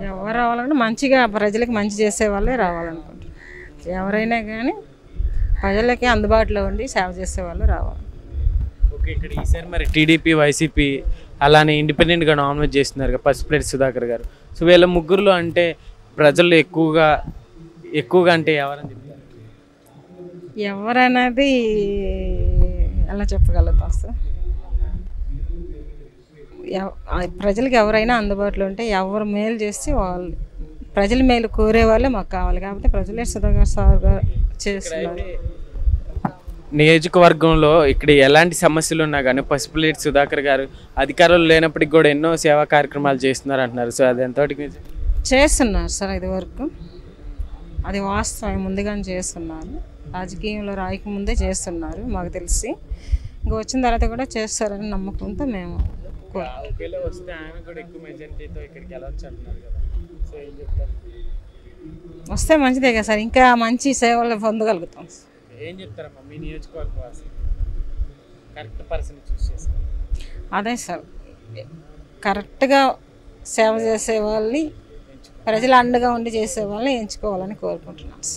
ఎవరు రావాలంటే మంచిగా ప్రజలకు మంచి చేసే వాళ్ళే రావాలనుకుంటున్నారు. ఎవరైనా కానీ ప్రజలకి అందుబాటులో ఉండి సేవ చేసే వాళ్ళు రావాలి. ఓకే, ఇక్కడ ఈసారి మరి టీడీపీ, వైసీపీ అలానే ఇండిపెండెంట్గా నామినేట్ చేస్తున్నారు పసుపులేటి సుధాకర్ గారు. సో వీళ్ళ ముగ్గురులో అంటే ప్రజలు ఎక్కువగా అంటే ఎవరని చెప్తారు? ఎవరనేది ఎలా చెప్పగలుగుతాం సార్? ప్రజలకు ఎవరైనా అందుబాటులో ఉంటే ఎవరు మేలు చేసి వాళ్ళు ప్రజల మేలు కోరే వాళ్ళే మాకు కావాలి. కాబట్టి ప్రజలే సుధాకర్ సార్ గారు చేస్తున్నారు. నియోజకవర్గంలో ఇక్కడ ఎలాంటి సమస్యలు ఉన్నా కానీ పసుపులేటి సుధాకర్ గారు అధికారులు లేనప్పటికి కూడా ఎన్నో సేవా కార్యక్రమాలు చేస్తున్నారు అంటున్నారు. సో అది ఎంతవరకు చేస్తున్నారు సార్? ఇది వరకు అది వాస్తవం, ముందుగానే చేస్తున్నారు. రాజకీయంలో రాయకముందే చేస్తున్నారు మాకు తెలిసి. ఇంకా వచ్చిన తర్వాత కూడా చేస్తారని నమ్మకంతో మేము వస్తే మంచిదే కదా సార్, ఇంకా మంచి సేవలు పొందగలుగుతాం. ఏం చెప్తారమ్మా మీ నియోజకవర్గం కరెక్ట్ పర్సన్ చూస్ చేస్తారు? అదే సార్, కరెక్ట్గా సేవ చేసే వాళ్ళని, ప్రజలు అండగా ఉండి చేసే వాళ్ళని ఎంచుకోవాలని కోరుకుంటున్నాను.